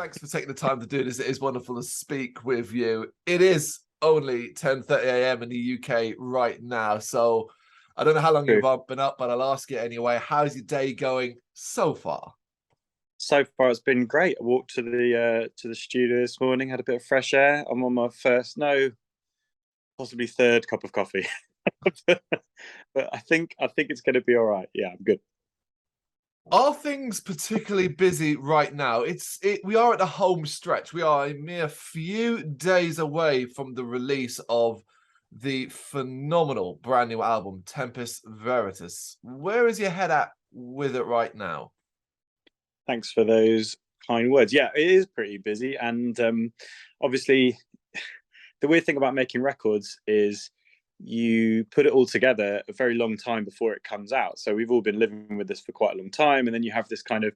Thanks for taking the time to do this. It is wonderful to speak with you. It is only 10:30 a.m. in the UK right now, so I don't know how long you've been up, but I'll ask you anyway. How's your day going so far? So far, it's been great. I walked to the studio this morning, had a bit of fresh air. I'm on my first, no, possibly third cup of coffee, but I think it's going to be all right. Yeah, I'm good. Are things particularly busy right now? We are at the home stretch. We are a mere few days away from the release of the phenomenal brand new album, Tempus Veritas. Where is your head at with it right now? Thanks for those kind words. Yeah, it is pretty busy, and obviously, the weird thing about making records is you put it all together a very long time before it comes out. So we've all been living with this for quite a long time, and then you have this kind of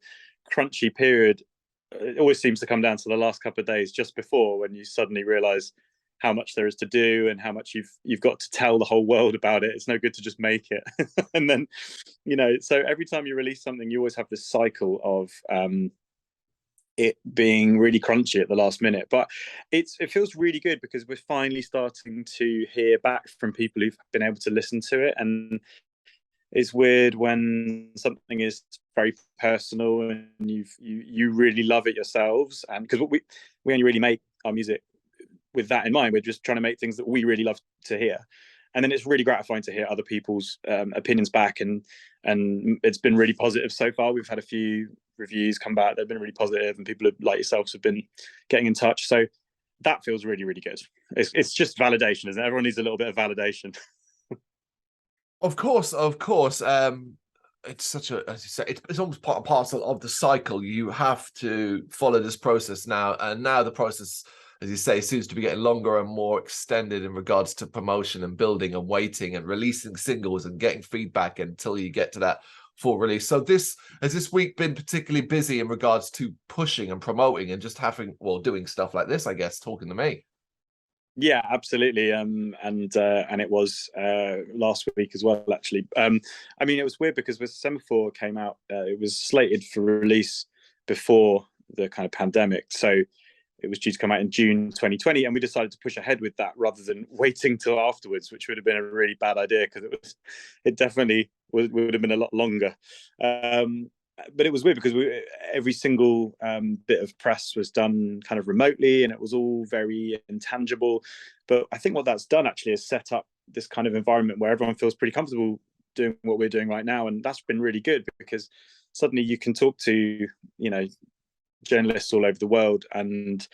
crunchy period. It always seems to come down to the last couple of days just before, when you suddenly realize how much there is to do and how much you've got to tell the whole world about it. It's no good to just make it. And then, so every time you release something, you always have this cycle of it being really crunchy at the last minute. But it feels really good because we're finally starting to hear back from people who've been able to listen to it. And it's weird when something is very personal and you really love it yourselves. And because we only really make our music with that in mind. We're just trying to make things that we really love to hear. And then it's really gratifying to hear other people's opinions back, and it's been really positive so far. We've had a few reviews come back; they've been really positive, and people like yourselves have been getting in touch. So that feels really, really good. It's just validation, isn't it? Everyone needs a little bit of validation. Of course. It's such a, as you say, it's almost part and parcel of the cycle. You have to follow this process now, and now the process, as you say, seems to be getting longer and more extended in regards to promotion and building and waiting and releasing singles and getting feedback until you get to that full release. So has this week been particularly busy in regards to pushing and promoting and just doing stuff like this, I guess, talking to me? Yeah, absolutely. And it was last week as well, actually. I mean, it was weird because when Semaphore came out, it was slated for release before the kind of pandemic. So it was due to come out in June 2020, and we decided to push ahead with that rather than waiting till afterwards, which would have been a really bad idea because it definitely would have been a lot longer. But it was weird because every single bit of press was done kind of remotely, and it was all very intangible. But I think what that's done actually is set up this kind of environment where everyone feels pretty comfortable doing what we're doing right now, and that's been really good because suddenly you can talk to journalists all over the world, and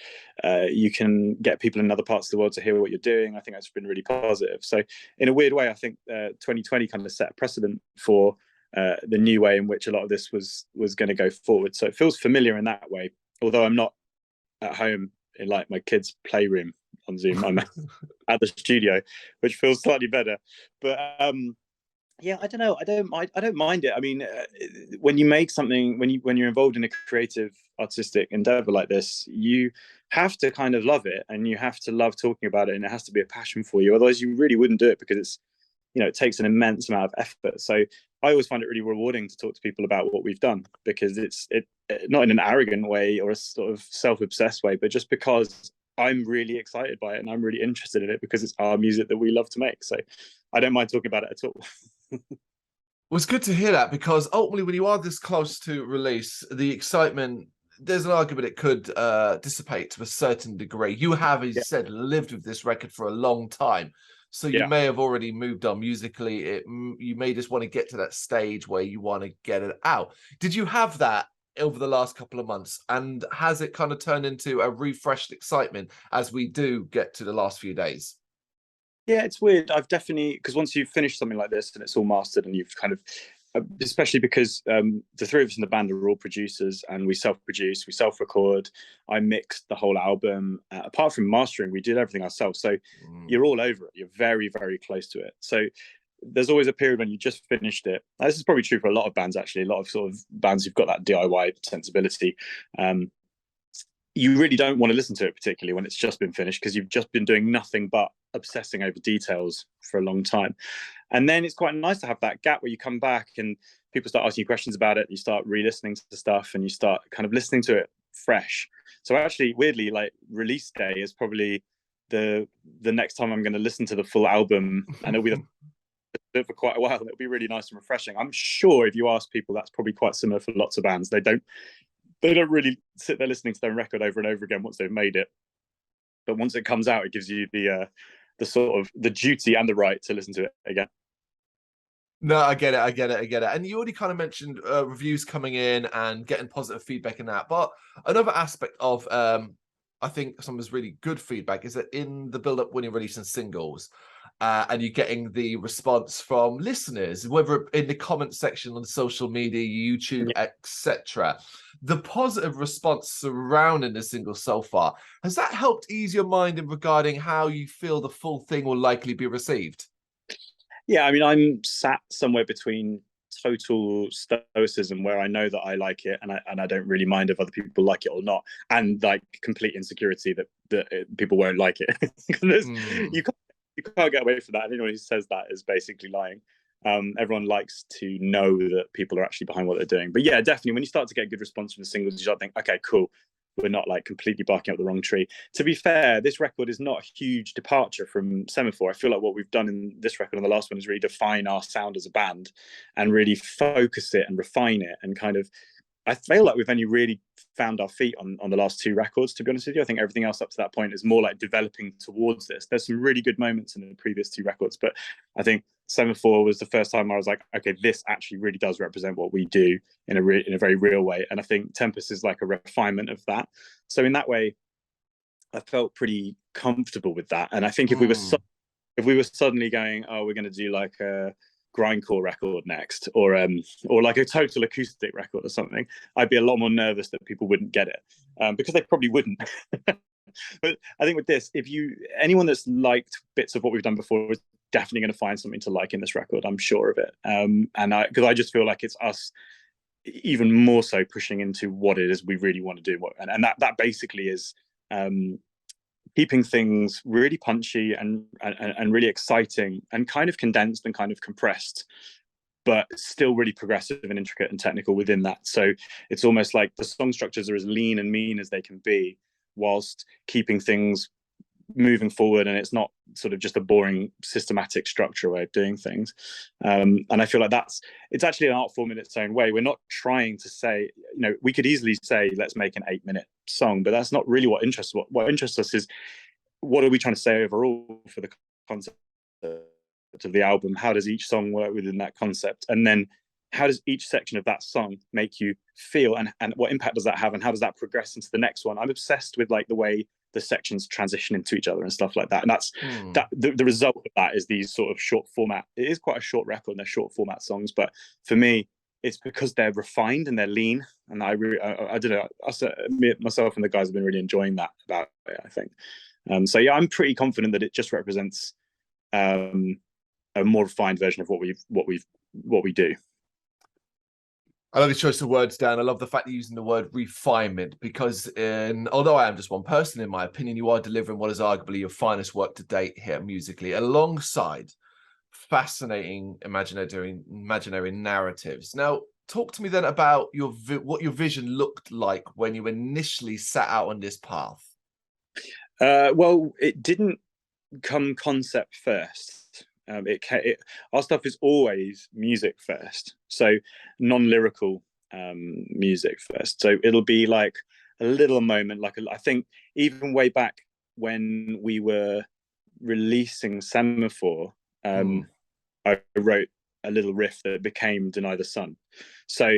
you can get people in other parts of the world to hear what you're doing. I think that's been really positive. So in a weird way, I think 2020 kind of set a precedent for the new way in which a lot of this was going to go forward. So it feels familiar in that way, although I'm not at home in like my kids' playroom on Zoom. I'm at the studio, which feels slightly better. But yeah, I don't know. I don't mind it. I mean, when you make something, when you're involved in a creative, artistic endeavor like this, you have to kind of love it, and you have to love talking about it, and it has to be a passion for you. Otherwise, you really wouldn't do it because it's, it takes an immense amount of effort. So I always find it really rewarding to talk to people about what we've done, because it's not in an arrogant way or a sort of self-obsessed way, but just because I'm really excited by it and I'm really interested in it because it's our music that we love to make. So I don't mind talking about it at all. Well, it's good to hear that, because ultimately when you are this close to release, the excitement, there's an argument it could dissipate to a certain degree. You have, as you said, lived with this record for a long time. So you may have already moved on musically. You may just want to get to that stage where you want to get it out. Did you have that over the last couple of months? And has it kind of turned into a refreshed excitement as we do get to the last few days? Yeah, it's weird. I've definitely, because once you've finished something like this and it's all mastered and you've kind of, especially because the three of us in the band are all producers and we self-produce, we self-record. I mixed the whole album. Apart from mastering, we did everything ourselves. So you're all over it. You're very, very close to it. So there's always a period when you just finished it. Now, this is probably true for a lot of bands, actually. A lot of sort of bands who've got that DIY sensibility. You really don't want to listen to it, particularly when it's just been finished, because you've just been doing nothing but obsessing over details for a long time. And then it's quite nice to have that gap where you come back and people start asking you questions about it. You start re-listening to stuff and you start kind of listening to it fresh. So actually, weirdly, like release day is probably the next time I'm going to listen to the full album, and it'll be for quite a while. It'll be really nice and refreshing. I'm sure if you ask people, that's probably quite similar for lots of bands. They don't really sit there listening to their record over and over again once they've made it. But once it comes out, it gives you the sort of the duty and the right to listen to it again. No, I get it. And you already kind of mentioned reviews coming in and getting positive feedback in that. But another aspect of, I think some of really good feedback is that in the build-up when you're releasing singles, and you're getting the response from listeners, whether in the comment section on social media, YouTube, etc. The positive response surrounding the single so far, has that helped ease your mind in regarding how you feel the full thing will likely be received? Yeah, I mean, I'm sat somewhere between total stoicism, where I know that I like it, and I don't really mind if other people like it or not, and like complete insecurity that people won't like it. You can't get away from that. Anyone who says that is basically lying. Everyone likes to know that people are actually behind what they're doing. But yeah, definitely, when you start to get good response from the singles, you start to think, okay, cool, we're not like completely barking up the wrong tree. To be fair, this record is not a huge departure from Semaphore. I feel like what we've done in this record and the last one is really define our sound as a band and really focus it and refine it. And kind of, I feel like we've only really found our feet on the last two records, to be honest with you. I think everything else up to that point is more like developing towards this. There's some really good moments in the previous two records, but I think Semaphore was the first time I was like, okay, this actually really does represent what we do in a very real way. And I think Tempest is like a refinement of that. So in that way, I felt pretty comfortable with that. And I think if we were suddenly going, oh, we're going to do like a grindcore record next, or like a total acoustic record or something, I'd be a lot more nervous that people wouldn't get it, because they probably wouldn't. But I think with this, anyone that's liked bits of what we've done before is definitely going to find something to like in this record. I'm sure of it. And because I just feel like it's us even more so pushing into what it is we really want to do, and that basically is keeping things really punchy and really exciting and kind of condensed and kind of compressed, but still really progressive and intricate and technical within that. So it's almost like the song structures are as lean and mean as they can be, whilst keeping things moving forward, and it's not sort of just a boring systematic structure way of doing things. And I feel like it's actually an art form in its own way. We're not trying to say, we could easily say let's make an 8-minute song, but that's not really what interests us. What interests us is, what are we trying to say overall for the concept of the album? How does each song work within that concept, and then how does each section of that song make you feel, and what impact does that have, and how does that progress into the next one? I'm obsessed with like the way the sections transition into each other and stuff like that. And that's the result of that is these sort of short format. It is quite a short record and they're short format songs, but for me, it's because they're refined and they're lean. And I don't know, myself and the guys have been really enjoying that about it, I think. So yeah, I'm pretty confident that it just represents a more refined version of what we do. I love your choice of words, Dan. I love the fact you're using the word refinement, because although I am just one person, in my opinion, you are delivering what is arguably your finest work to date here musically, alongside fascinating imaginary narratives. Now, talk to me then about what your vision looked like when you initially set out on this path. Well, it didn't come concept first. Our stuff is always music first, so non-lyrical music first. So it'll be like a little moment, like I think even way back when we were releasing Semaphore, I wrote a little riff that became Deny the Sun. So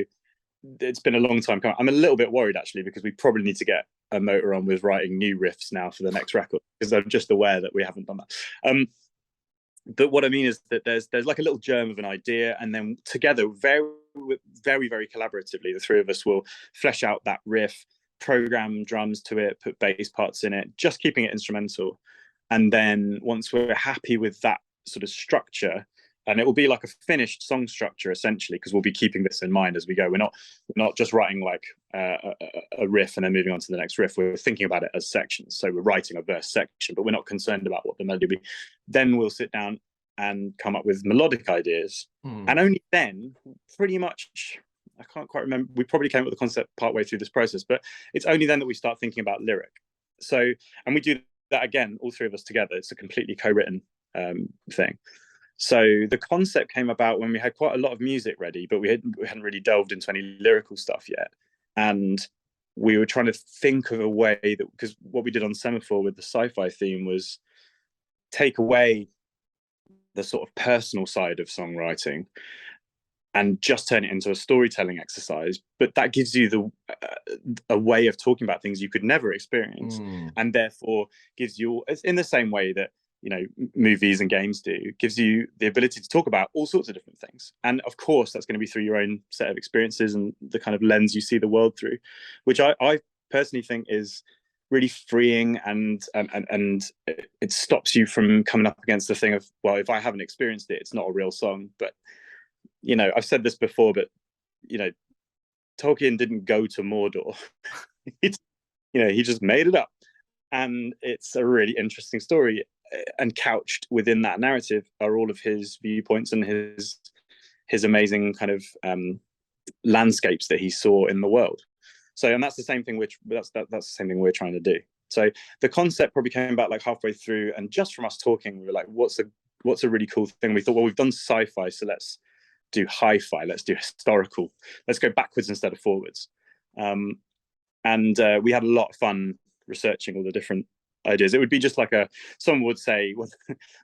it's been a long time coming. I'm a little bit worried actually, because we probably need to get a motor on with writing new riffs now for the next record, because I'm just aware that we haven't done that. But what I mean is that there's like a little germ of an idea, and then together, very, very, very collaboratively, the three of us will flesh out that riff, program drums to it, put bass parts in it, just keeping it instrumental. And then once we're happy with that sort of structure, and it will be like a finished song structure essentially, because we'll be keeping this in mind as we go. We're not just writing like a riff and then moving on to the next riff. We're thinking about it as sections. So we're writing a verse section, but we're not concerned about what the melody will be. Then we'll sit down and come up with melodic ideas. And only then, pretty much I can't quite remember. We probably came up with the concept partway through this process, but it's only then that we start thinking about lyric. So, and we do that again, all three of us together. It's a completely co-written thing. So the concept came about when we had quite a lot of music ready, but we hadn't really delved into any lyrical stuff yet. And we were trying to think of a way that, because what we did on Semaphore with the sci-fi theme was take away the sort of personal side of songwriting and just turn it into a storytelling exercise. But that gives you a way of talking about things you could never experience, and therefore gives you, in the same way that, you know, movies and games do, gives you the ability to talk about all sorts of different things. And of course, that's going to be through your own set of experiences and the kind of lens you see the world through, which I personally think is really freeing, and it stops you from coming up against the thing of, well, if I haven't experienced it, it's not a real song. But, you know, I've said this before, but, you know, Tolkien didn't go to Mordor. He just made it up. And it's a really interesting story. And couched within that narrative are all of his viewpoints and his amazing kind of landscapes that he saw in the world. So, and that's the same thing that's the same thing we're trying to do. So the concept probably came about like halfway through, and just from us talking, we were like, what's a really cool thing? We thought, well, we've done sci-fi, so let's do hi-fi, let's do historical, let's go backwards instead of forwards. And we had a lot of fun researching all the different ideas. It would be just like someone would say,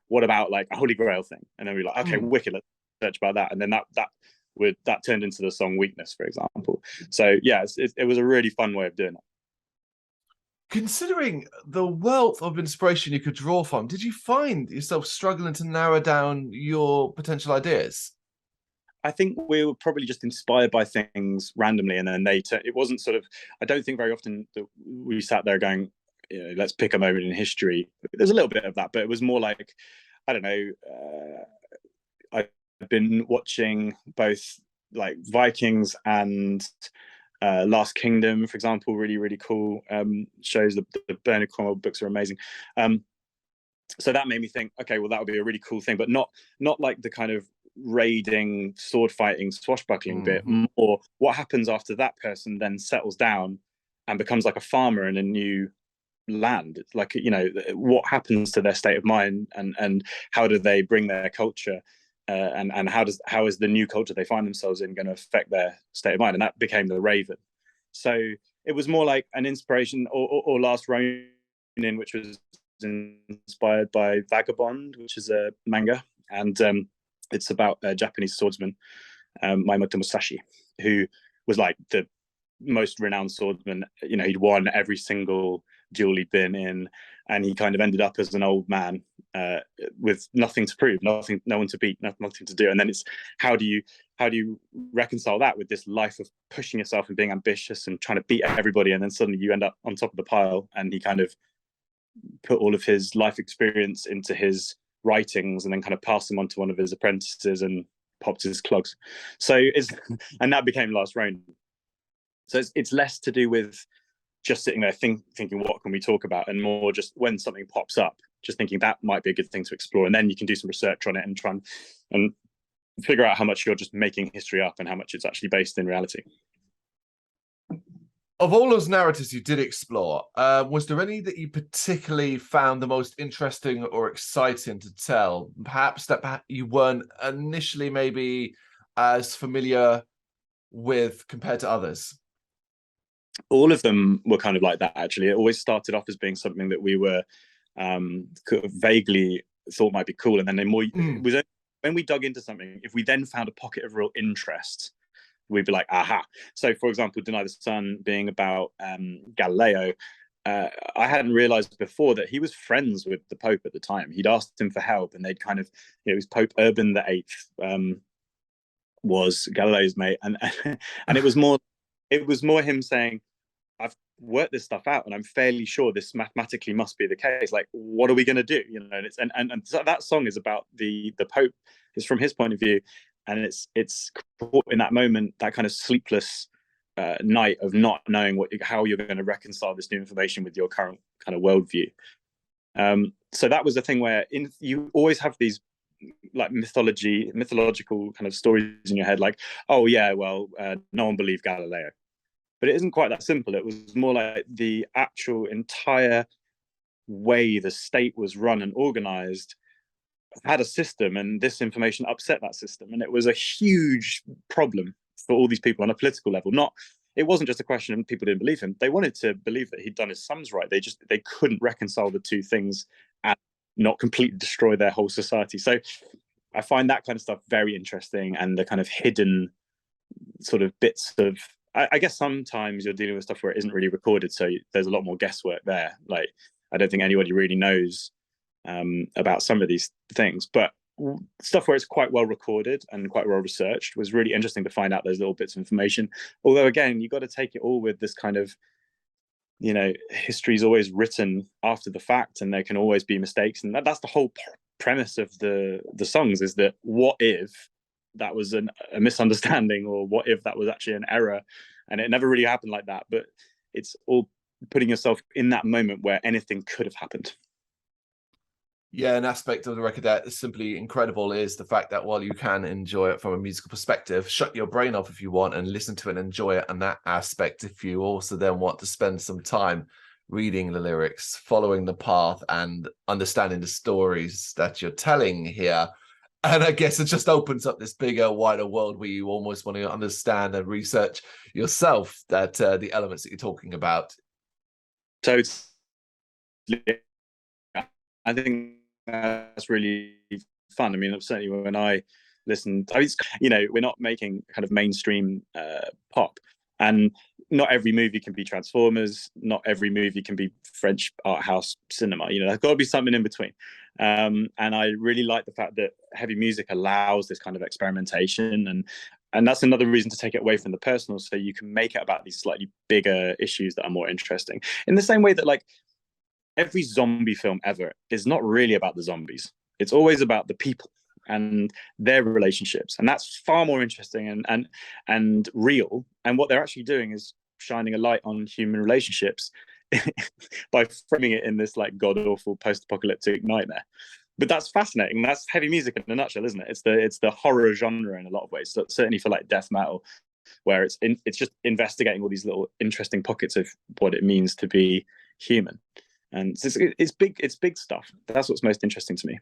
what about like a Holy Grail thing? And then we're like, okay, wicked, let's search about that. And then that turned into the song Weakness, for example. So yeah, it was a really fun way of doing it. Considering the wealth of inspiration you could draw from, did you find yourself struggling to narrow down your potential ideas? I think we were probably just inspired by things randomly, and then it wasn't sort of, I don't think very often that we sat there going, you know, let's pick a moment in history. There's a little bit of that, but it was more like, I don't know, I've been watching both like Vikings and Last Kingdom, for example, really, really cool shows. The Bernard Cornwell books are amazing. So that made me think, okay, well, that would be a really cool thing, but not like the kind of raiding, sword fighting, swashbuckling bit. More what happens after that person then settles down and becomes like a farmer in a new land. It's like, you know, what happens to their state of mind, and how do they bring their culture, and how is the new culture they find themselves in going to affect their state of mind? And that became the Raven. So it was more like an inspiration, or Last Ronin, which was inspired by Vagabond, which is a manga, and it's about a Japanese swordsman, Maemoto Musashi, who was like the most renowned swordsman. You know, he'd won every single duel he'd been in, and he kind of ended up as an old man with nothing to prove, no one to beat, nothing to do. And then it's how do you reconcile that with this life of pushing yourself and being ambitious and trying to beat everybody, and then suddenly you end up on top of the pile. And he kind of put all of his life experience into his writings, and then kind of passed them on to one of his apprentices and popped his clogs. So and that became Last Ronin. So it's less to do with just sitting there thinking what can we talk about, and more just when something pops up, just thinking that might be a good thing to explore, and then you can do some research on it and try and figure out how much you're just making history up and how much it's actually based in reality. Of all those narratives you did explore, was there any that you particularly found the most interesting or exciting to tell? Perhaps that you weren't initially maybe as familiar with compared to others? All of them were kind of like that, actually. It always started off as being something that we were vaguely thought might be cool, and then it was when we dug into something, if we then found a pocket of real interest, we'd be like, aha. So, for example, Deny the Sun being about Galileo, I hadn't realized before that he was friends with the Pope at the time. He'd asked him for help, and they'd kind of, you know, it was Pope Urban VIII was Galileo's mate, and it was more him saying, I've worked this stuff out, and I'm fairly sure this mathematically must be the case. Like, what are we going to do? You know, and so that song is about the Pope. It's from his point of view, and it's caught in that moment, that kind of sleepless night of not knowing how you're going to reconcile this new information with your current kind of worldview. So that was the thing where you always have these like mythological kind of stories in your head, like, oh yeah, well, no one believed Galileo. But it isn't quite that simple. It was more like the actual entire way the state was run and organized had a system, and this information upset that system, and it was a huge problem for all these people on a political level. Not, it wasn't just a question of people didn't believe him. They wanted to believe that he'd done his sums right. They couldn't reconcile the two things and not completely destroy their whole society. So I find that kind of stuff very interesting, and the kind of hidden sort of bits of, I guess sometimes you're dealing with stuff where it isn't really recorded, so there's a lot more guesswork there. Like, I don't think anybody really knows about some of these things, but stuff where it's quite well recorded and quite well researched was really interesting to find out those little bits of information. Although again, you've got to take it all with this kind of, you know, history is always written after the fact, and there can always be mistakes, and that's the whole premise of the songs, is that what if that was a misunderstanding, or what if that was actually an error, and it never really happened like that. But it's all putting yourself in that moment where anything could have happened. Yeah, an aspect of the record that is simply incredible is the fact that while you can enjoy it from a musical perspective, shut your brain off if you want and listen to it and enjoy it. And that aspect, if you also then want to spend some time reading the lyrics, following the path, and understanding the stories that you're telling here. And I guess it just opens up this bigger, wider world where you almost want to understand and research yourself that the elements that you're talking about. So it's, I think that's really fun. I mean, certainly when I listened, I mean, you know, we're not making kind of mainstream pop, and not every movie can be Transformers, not every movie can be French art house cinema. You know, there's got to be something in between. And I really like the fact that heavy music allows this kind of experimentation, and that's another reason to take it away from the personal, so you can make it about these slightly bigger issues that are more interesting. In the same way that, like, every zombie film ever is not really about the zombies. It's always about the people and their relationships, and that's far more interesting and real. And what they're actually doing is shining a light on human relationships by framing it in this like god-awful post-apocalyptic nightmare. But that's fascinating. That's heavy music in a nutshell, isn't it? It's the horror genre in a lot of ways. So certainly for like death metal, where it's just investigating all these little interesting pockets of what it means to be human. And it's big stuff. That's what's most interesting to me.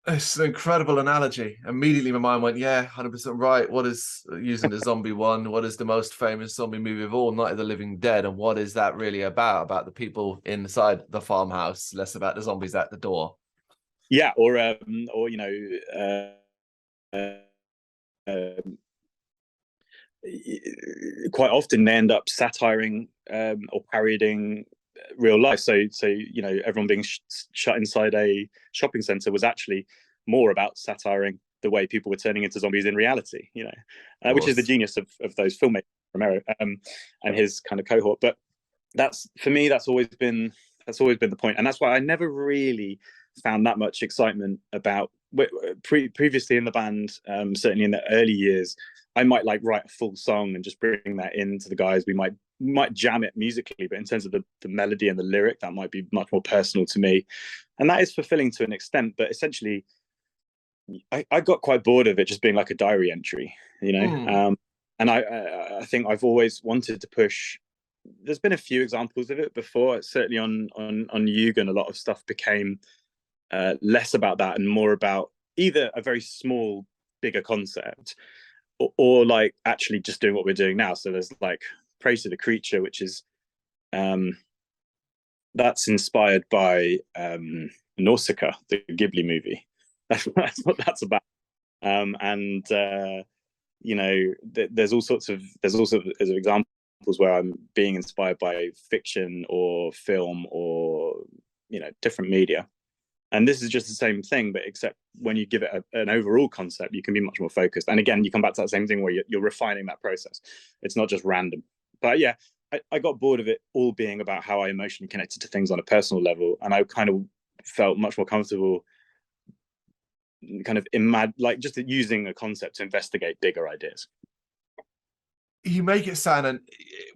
It's an incredible analogy. Immediately my mind went, yeah, 100% right. What is, using the zombie one, what is the most famous zombie movie of all, Night of the Living Dead? And what is that really about? About the people inside the farmhouse, less about the zombies at the door. Yeah, or you know, quite often they end up satiring or parodying real life. So you know, everyone being shut inside a shopping center was actually more about satiring the way people were turning into zombies in reality. You know, which is the genius of those filmmakers, Romero, and his kind of cohort. But that's, for me, that's always been the point, and that's why I never really found that much excitement about previously in the band. Certainly in the early years, I might like write a full song and just bring that into the guys. We might jam it musically, but in terms of the melody and the lyric, that might be much more personal to me, and that is fulfilling to an extent. But essentially, I got quite bored of it just being like a diary entry, you know. And I think I've always wanted to push. There's been a few examples of it before. Certainly on Yugen, a lot of stuff became less about that and more about either a very small, bigger concept, or like actually just doing what we're doing now. So there's like Praise to the Creature, which is that's inspired by Nausicaa, the Ghibli movie. That's what that's about. And you know, there's all sorts of examples where I'm being inspired by fiction or film or, you know, different media. And this is just the same thing, but except when you give it an overall concept, you can be much more focused. And again, you come back to that same thing where you're refining that process. It's not just random. But yeah, I got bored of it all being about how I emotionally connected to things on a personal level. And I kind of felt much more comfortable kind of like just using a concept to investigate bigger ideas. You make it sound, and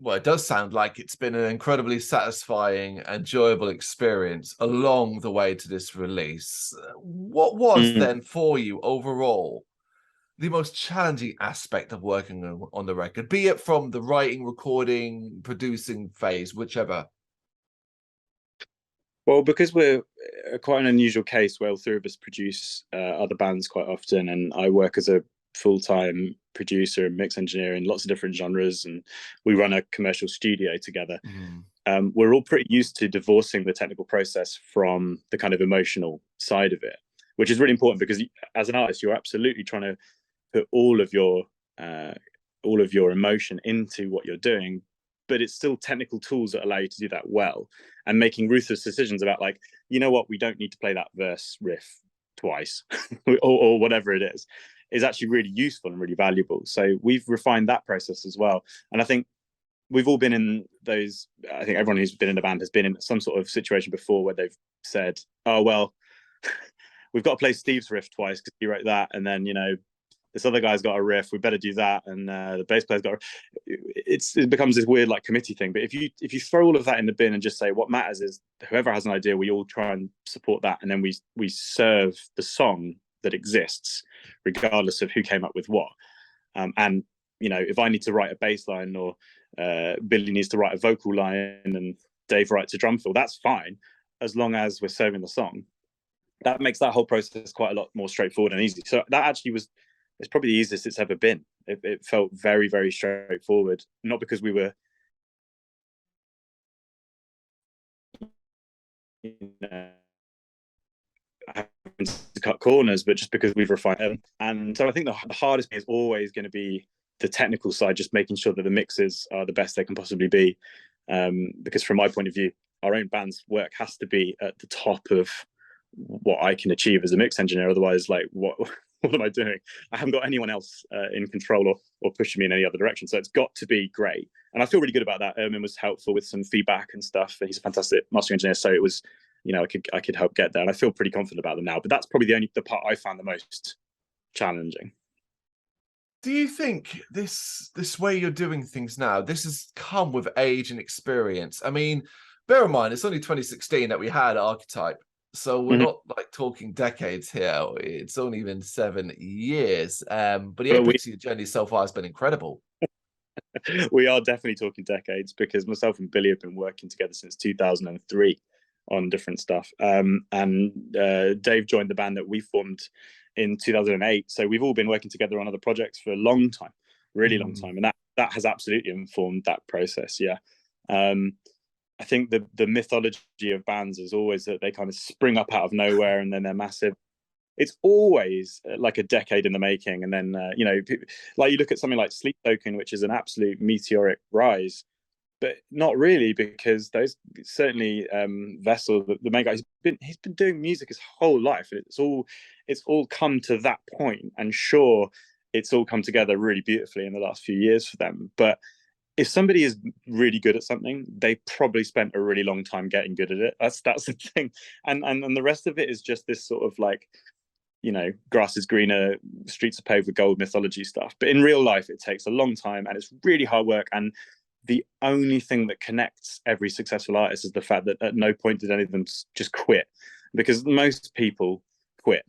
well, it does sound like it's been an incredibly satisfying, enjoyable experience along the way to this release. What was then for you overall the most challenging aspect of working on the record, be it from the writing, recording, producing phase, whichever? Well, because we're quite an unusual case where all three of us produce other bands quite often, and I work as a full-time producer and mix engineer in lots of different genres, and we run a commercial studio together. We're all pretty used to divorcing the technical process from the kind of emotional side of it, which is really important because as an artist, you're absolutely trying to put all of your emotion into what you're doing, but it's still technical tools that allow you to do that well, and making ruthless decisions about, like, you know what, we don't need to play that verse riff twice or whatever it is actually really useful and really valuable. So we've refined that process as well. And I think we've all been in those, I think everyone who's been in a band has been in some sort of situation before where they've said, oh, well, we've got to play Steve's riff twice because he wrote that. And then, you know, this other guy's got a riff, we better do that. And the bass player's got it becomes this weird like committee thing. But if you throw all of that in the bin and just say what matters is whoever has an idea, we all try and support that. And then we serve the song that exists, regardless of who came up with what. And, you know, if I need to write a bass line, or Billy needs to write a vocal line and Dave writes a drum fill, that's fine, as long as we're serving the song. That makes that whole process quite a lot more straightforward and easy. So that actually it's probably the easiest it's ever been. It felt very, very straightforward, not because we were, you know, having to cut corners, but just because we've refined them. And so I think the hardest thing is always going to be the technical side, just making sure that the mixes are the best they can possibly be. Because from my point of view, our own band's work has to be at the top of what I can achieve as a mix engineer. Otherwise, like, what am I doing? I haven't got anyone else in control or pushing me in any other direction. So it's got to be great. And I feel really good about that. Ermin was helpful with some feedback and stuff. He's a fantastic mastering engineer. So it was, you know, I could help get there. And I feel pretty confident about them now. But that's probably the part I found the most challenging. Do you think this way you're doing things now, this has come with age and experience? I mean, bear in mind, it's only 2016 that we had Archetype. So we're not like talking decades here. It's only been 7 years. But the epic journey so far has been incredible. We are definitely talking decades, because myself and Billy have been working together since 2003 on different stuff. And Dave joined the band that we formed in 2008. So we've all been working together on other projects for a long time, really long time. And that has absolutely informed that process. Yeah. I think the mythology of bands is always that they kind of spring up out of nowhere and then they're massive. It's always like a decade in the making. And then, you know, like you look at something like Sleep Token, which is an absolute meteoric rise, but not really, because those certainly Visser, the main guy, he's been doing music his whole life. And it's all come to that point. And sure, it's all come together really beautifully in the last few years for them. But if somebody is really good at something, they probably spent a really long time getting good at it. That's the thing. And the rest of it is just this sort of like, you know, grass is greener, streets are paved with gold mythology stuff. But in real life, it takes a long time and it's really hard work. And the only thing that connects every successful artist is the fact that at no point did any of them just quit, because most people quit.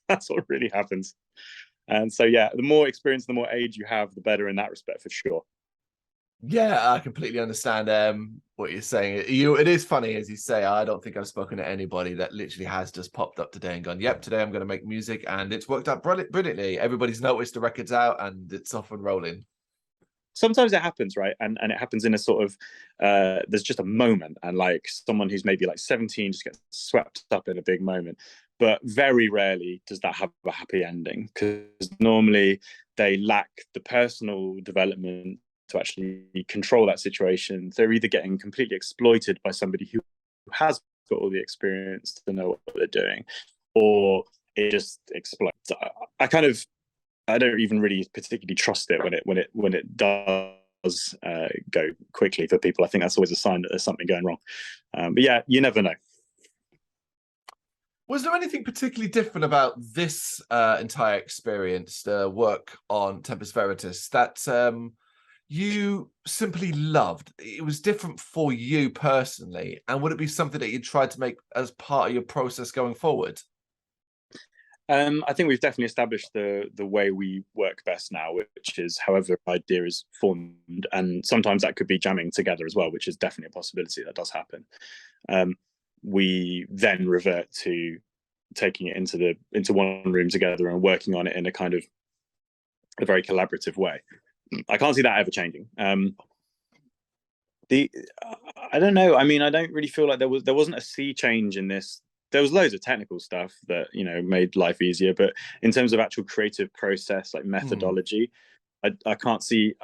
That's what really happens. And so, yeah, the more experience, the more age you have, the better in that respect, for sure. Yeah, I completely understand what you're saying. It is funny, as you say. I don't think I've spoken to anybody that literally has just popped up today and gone, yep, today I'm going to make music, and it's worked out brilliantly. Everybody's noticed the record's out and it's off and rolling. Sometimes it happens, right? And it happens in a sort of, there's just a moment, and like someone who's maybe like 17 just gets swept up in a big moment. But very rarely does that have a happy ending, because normally they lack the personal development to actually control that situation. They're either getting completely exploited by somebody who has got all the experience to know what they're doing, or it just explodes. I don't even really particularly trust it when it does go quickly for people. I think that's always a sign that there's something going wrong. But yeah, you never know. Was there anything particularly different about this entire experience, the work on Tempus Veritas, that you simply loved? It was different for you personally, and would it be something that you tried to make as part of your process going forward? I think we've definitely established the way we work best now, which is however an idea is formed, and sometimes that could be jamming together as well, which is definitely a possibility that does happen. We then revert to taking it into one room together and working on it in a kind of a very collaborative way. I can't see that ever changing. I don't know. I mean, I don't really feel like there wasn't a sea change in this. There was loads of technical stuff that, you know, made life easier, but in terms of actual creative process, like methodology, I can't see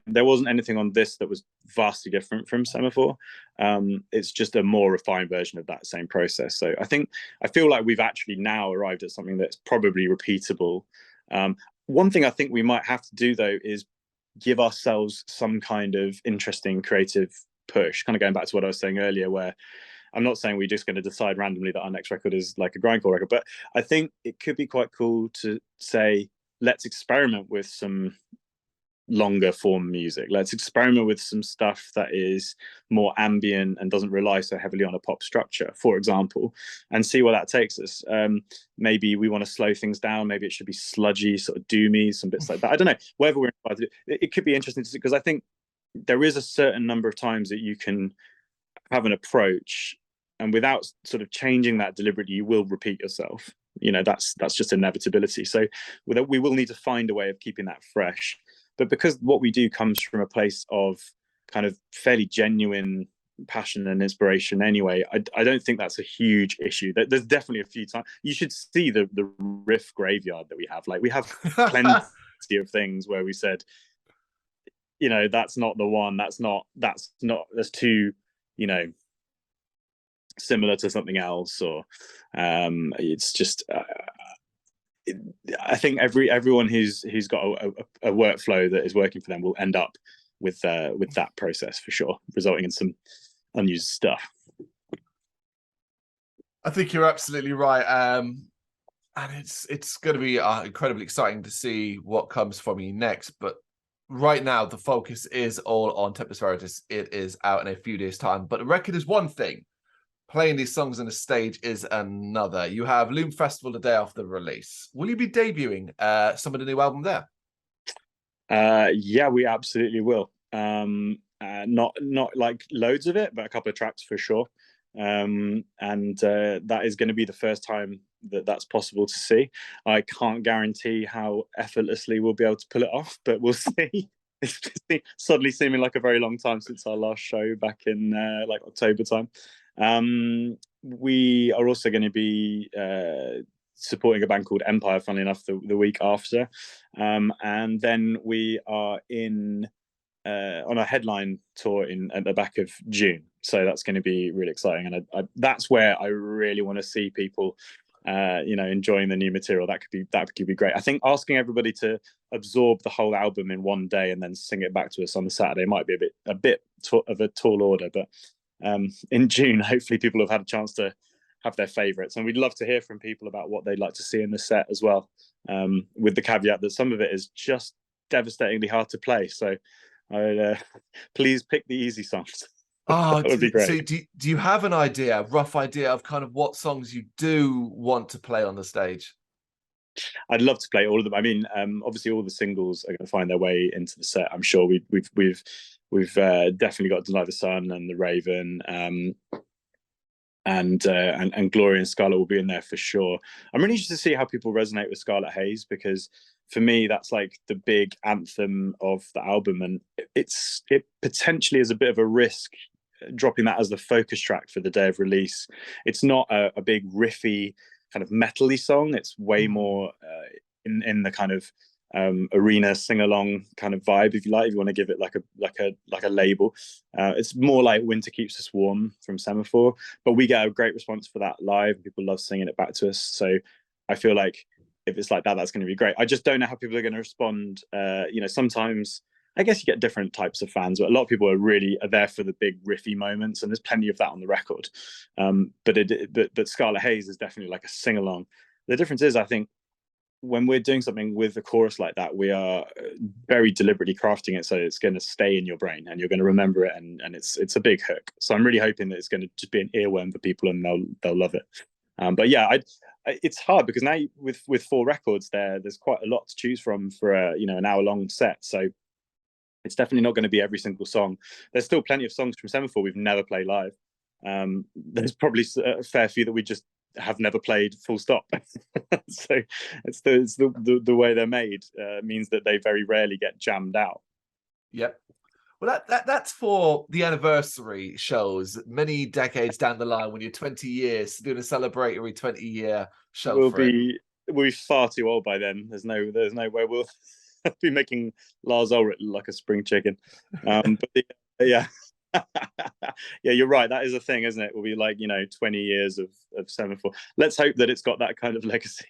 there wasn't anything on this that was vastly different from Semaphore. It's just a more refined version of that same process. So I feel like we've actually now arrived at something that's probably repeatable. One thing I think we might have to do though is give ourselves some kind of interesting creative push, kind of going back to what I was saying earlier, where I'm not saying we're just going to decide randomly that our next record is like a grindcore record, but I think it could be quite cool to say, let's experiment with some longer form music. Let's experiment with some stuff that is more ambient and doesn't rely so heavily on a pop structure, for example, and see where that takes us. Maybe we want to slow things down. Maybe it should be sludgy, sort of doomy, some bits like that. I don't know. Whatever we're inspired to do, it could be interesting to see, because I think there is a certain number of times that you can have an approach, and without sort of changing that deliberately, you will repeat yourself. You know, that's just inevitability. So we will need to find a way of keeping that fresh. But because what we do comes from a place of kind of fairly genuine passion and inspiration anyway, I don't think that's a huge issue. There's definitely a few times you should see the riff graveyard that we have. Like, we have plenty of things where we said, you know, that's not the one, that's too, you know, similar to something else, or it's just I think everyone who's got a workflow that is working for them will end up with that process for sure, resulting in some unused stuff. I think you're absolutely right, and it's going to be incredibly exciting to see what comes from you next. But right now, the focus is all on Tempus Veritas. It is out in a few days' time, but the record is one thing. Playing these songs on a stage is another. You have Loom Festival the day after the release. Will you be debuting some of the new album there? Yeah, we absolutely will. Not like loads of it, but a couple of tracks for sure. And that is going to be the first time that that's possible to see. I can't guarantee how effortlessly we'll be able to pull it off, but we'll see. It's suddenly seeming like a very long time since our last show back in like October time. We are also going to be supporting a band called Empire, funnily enough, the week after. And then we are on a headline tour at the back of June. So that's going to be really exciting. And that's where I really want to see people, you know, enjoying the new material. That could be great. I think asking everybody to absorb the whole album in one day and then sing it back to us on the Saturday might be a bit of a tall order, but in June, hopefully people have had a chance to have their favorites, and we'd love to hear from people about what they'd like to see in the set as well, with the caveat that some of it is just devastatingly hard to play, so please pick the easy songs. Oh, that would be great. So do you have a rough idea of kind of what songs you do want to play on the stage? I'd love to play all of them. I mean, obviously all the singles are going to find their way into the set. I'm sure we've definitely got Deny the Sun and The Raven, and Glory and Scarlet will be in there for sure. I'm really interested to see how people resonate with Scarlet Haze, because for me that's like the big anthem of the album, and it potentially is a bit of a risk dropping that as the focus track for the day of release. It's not a big riffy kind of metally song. It's way more in the kind of arena sing-along kind of vibe, if you want to give it like a label. It's more like Winter Keeps Us Warm from Semaphore, but we get a great response for that live. People love singing it back to us, so I feel like if it's like that, that's going to be great. I just don't know how people are going to respond. You know, sometimes I guess you get different types of fans, but a lot of people are there for the big riffy moments, and there's plenty of that on the record. But Scarlet Haze is definitely like a sing-along. The difference is, I think, when we're doing something with a chorus like that, we are very deliberately crafting it so it's going to stay in your brain and you're going to remember it, and it's a big hook. So I'm really hoping that it's going to just be an earworm for people and they'll love it. But yeah, it's hard because now with 4 records there's quite a lot to choose from for an hour-long set. So it's definitely not going to be every single song. There's still plenty of songs from Semaphore we've never played live. There's probably a fair few that we just have never played, full stop. So it's the way they're made means that they very rarely get jammed out. Yep. Well, that's for the anniversary shows many decades down the line when you're 20 years doing a celebratory 20-year show. We'll be far too old by then. There's no way we'll be making Lars Ulrich look like a spring chicken. But yeah. Yeah, you're right. That is a thing, isn't it? We'll be like 20 years of Semaphore. Let's hope that it's got that kind of legacy.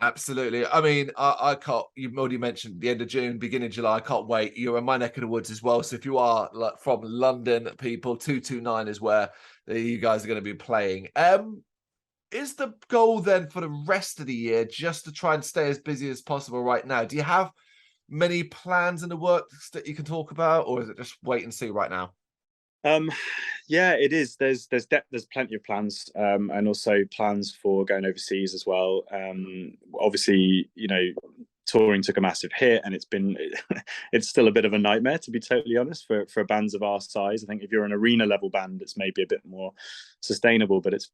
Absolutely. I mean, I can't. You've already mentioned the end of June, beginning of July. I can't wait. You're in my neck of the woods as well. So if you are from London, people, 229 is where you guys are going to be playing. Is the goal then for the rest of the year just to try and stay as busy as possible right now? Do you have many plans in the works that you can talk about, or is it just wait and see right now? Yeah, it is. There's plenty of plans, and also plans for going overseas as well. Obviously, touring took a massive hit, and it's still a bit of a nightmare, to be totally honest, for bands of our size. I think if you're an arena level band, it's maybe a bit more sustainable, but it's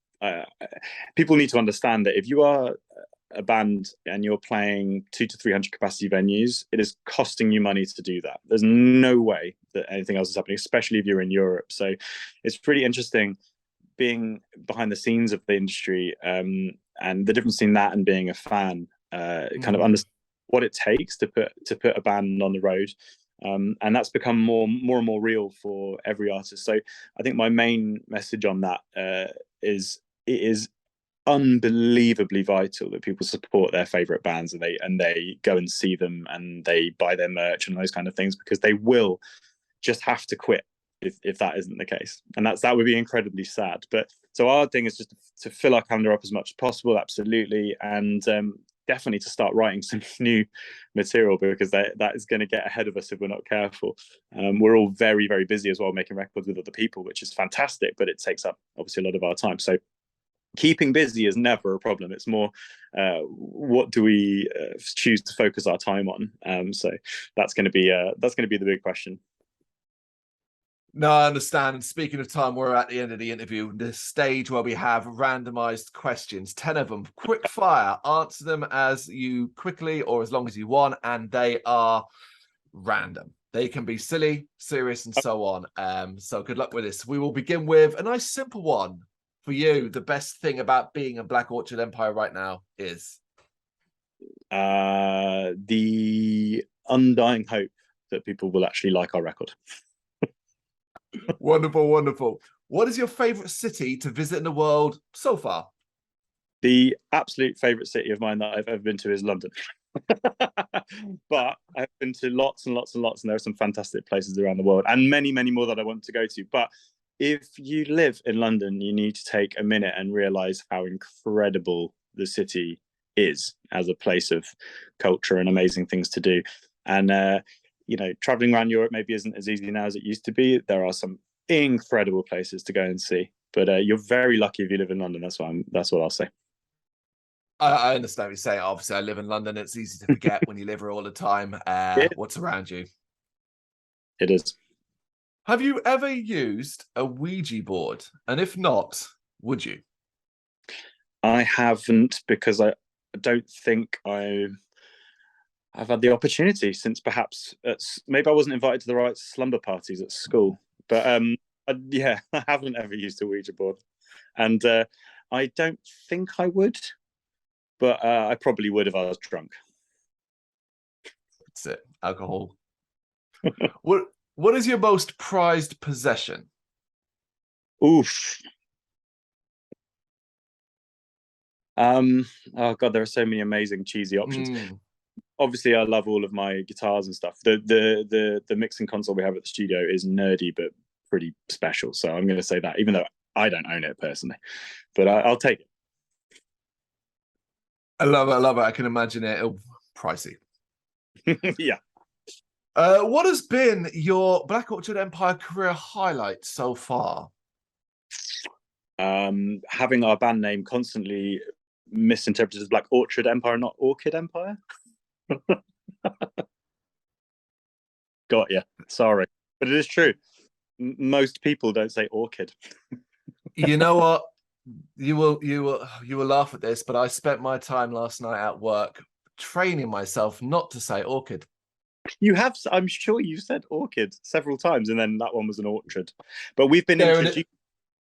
people need to understand that if you are a band and you're playing 200 to 300 capacity venues, it is costing you money to do that. There's no way that anything else is happening, especially if you're in Europe. So it's pretty interesting being behind the scenes of the industry, and the difference between that and being a fan, kind of understand what it takes to put a band on the road. And that's become more and more real for every artist. So I think my main message on that is it is unbelievably vital that people support their favorite bands, and they go and see them and they buy their merch and those kind of things, because they will just have to quit if that isn't the case, and that would be incredibly sad. But so our thing is just to fill our calendar up as much as possible, absolutely, and definitely to start writing some new material, because that is going to get ahead of us if we're not careful. We're all very, very busy as well, making records with other people, which is fantastic, but it takes up obviously a lot of our time. So keeping busy is never a problem. It's more what do we choose to focus our time on. So that's going to be the big question. No, I understand. And speaking of time, we're at the end of the interview, the stage where we have randomized questions, 10 of them, quick fire. Answer them as you quickly or as long as you want, and they are random. They can be silly, serious, and so on. So good luck with this. We will begin with a nice simple one for you. The best thing about being a Black Orchid Empire right now is? The undying hope that people will actually like our record. Wonderful, wonderful. What is your favorite city to visit in the world so far? The absolute favorite city of mine that I've ever been to is London. But I've been to lots and lots and lots, and there are some fantastic places around the world, and many, many more that I want to go to. But if you live in London, you need to take a minute and realize how incredible the city is as a place of culture and amazing things to do. And traveling around Europe maybe isn't as easy now as it used to be. There are some incredible places to go and see, but you're very lucky if you live in London. That's what I'll say. I understand what you're saying. Obviously, I live in London. It's easy to forget when you live here all the time what's around you. It is. Have you ever used a Ouija board? And if not, would you? I haven't, because I don't think I've had the opportunity, since perhaps maybe I wasn't invited to the right slumber parties at school. But I haven't ever used a Ouija board, and I don't think I would, but I probably would if I was drunk. That's it. Alcohol. What is your most prized possession? Oof. Oh God, there are so many amazing cheesy options. Obviously, I love all of my guitars and stuff. The mixing console we have at the studio is nerdy but pretty special. So I'm going to say that, even though I don't own it personally, but I'll take it. I love it. I love it. I can imagine it. Oh, pricey. Yeah. What has been your Black Orchid Empire career highlight so far? Having our band name constantly misinterpreted as Black Orchid Empire, not Orchid Empire. Got you. Sorry, but it is true. Most people don't say orchid. You know what? You will laugh at this, but I spent my time last night at work training myself not to say orchid. You have, I'm sure you said orchid several times, and then that one was an orchard. But we've been There it introduced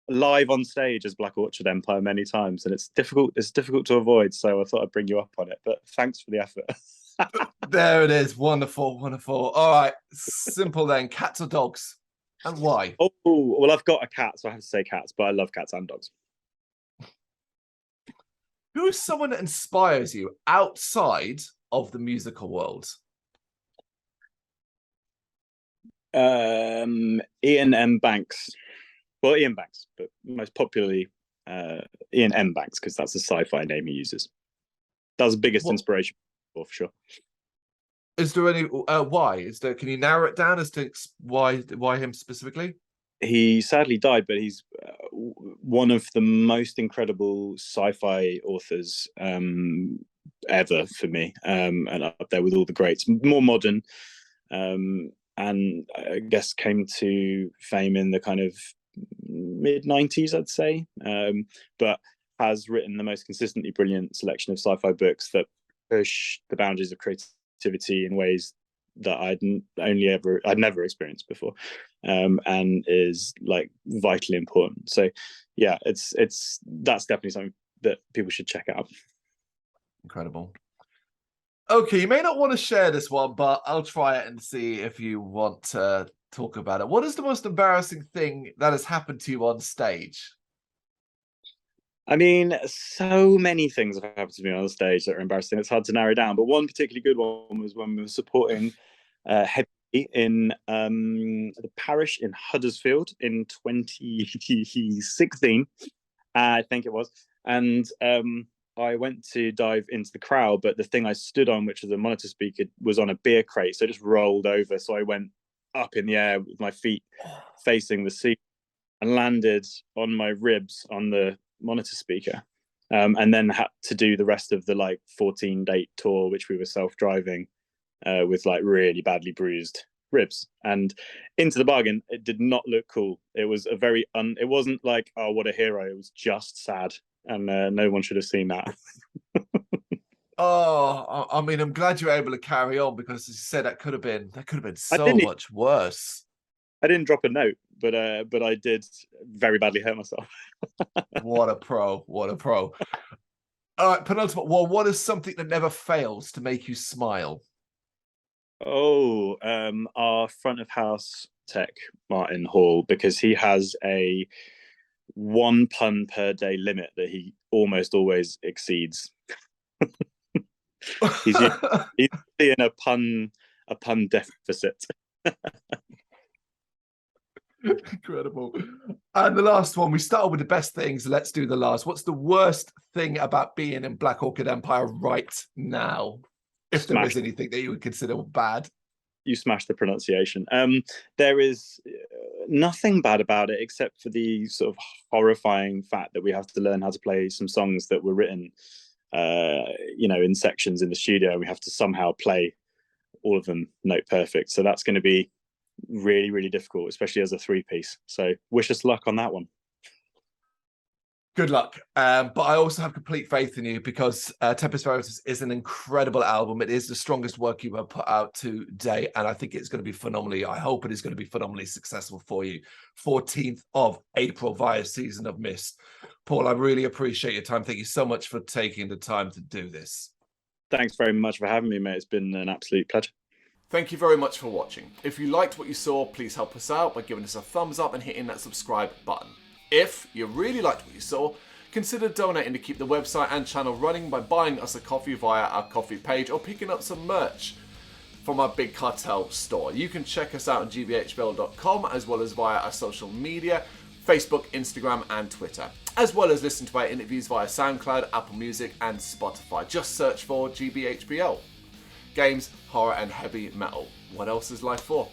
live on stage as Black Orchid Empire many times, and it's difficult to avoid. So I thought I'd bring you up on it. But thanks for the effort. There it is. Wonderful, wonderful. All right, simple then. Cats or dogs, and why? Oh, well, I've got a cat, so I have to say cats, but I love cats and dogs. Who is someone that inspires you outside of the musical world? Ian M. Banks. Well, Ian Banks, but most popularly Ian M. Banks, because that's the sci-fi name he uses. That's the biggest inspiration for sure. Is there any why? Is there? Can you narrow it down as to why him specifically? He sadly died, but he's one of the most incredible sci-fi authors ever for me, and up there with all the greats. More modern, and I guess came to fame in the kind of mid-90s, I'd say, but has written the most consistently brilliant selection of sci-fi books that push the boundaries of creativity in ways that I'd never experienced before, and is like vitally important. So yeah, that's definitely something that people should check out. Incredible. Okay, you may not want to share this one, but I'll try it and see if you want to talk about it. What is the most embarrassing thing that has happened to you on stage? I mean, so many things have happened to me on the stage that are embarrassing. It's hard to narrow down, but one particularly good one was when we were supporting Head in the parish in Huddersfield in 2016, I think it was. And I went to dive into the crowd, but the thing I stood on, which was a monitor speaker, was on a beer crate, so it just rolled over. So I went up in the air with my feet facing the sea and landed on my ribs on the monitor speaker, and then had to do the rest of the like 14-date tour, which we were self-driving with like really badly bruised ribs. And into the bargain, it did not look cool. It was a very it wasn't like, oh, what a hero. It was just sad, and no one should have seen that. Oh, I mean, I'm glad you're able to carry on, because as you said, that could have been so much worse. I didn't drop a note, but I did very badly hurt myself. What a pro! What a pro! All right, penultimate. Well, what is something that never fails to make you smile? Oh, our front of house tech, Martin Hall, because he has a 1 pun per day limit that he almost always exceeds. he's in a pun deficit. Incredible. And the last one, we started with the best things. Let's do the last. What's the worst thing about being in Black Orchid Empire right now? If there is anything that you would consider bad. You smashed the pronunciation. There is nothing bad about it, except for the sort of horrifying fact that we have to learn how to play some songs that were written, in sections in the studio. We have to somehow play all of them note perfect. So that's going to be really, really difficult, especially as a 3-piece. So wish us luck on that one. Good luck. But I also have complete faith in you, because Tempest Veritas is an incredible album. It is the strongest work you have put out to date, and I think it's going to be phenomenally, I hope it is going to be phenomenally successful for you. 14th of April via Season of Mist. Paul, I really appreciate your time. Thank you so much for taking the time to do this. Thanks very much for having me, mate. It's been an absolute pleasure. Thank you very much for watching. If you liked what you saw, please help us out by giving us a thumbs up and hitting that subscribe button. If you really liked what you saw, consider donating to keep the website and channel running by buying us a coffee via our coffee page, or picking up some merch from our Big Cartel store. You can check us out on gbhbl.com, as well as via our social media, Facebook, Instagram, and Twitter, as well as listen to our interviews via SoundCloud, Apple Music, and Spotify. Just search for GBHBL. Games, horror, and heavy metal. What else is life for?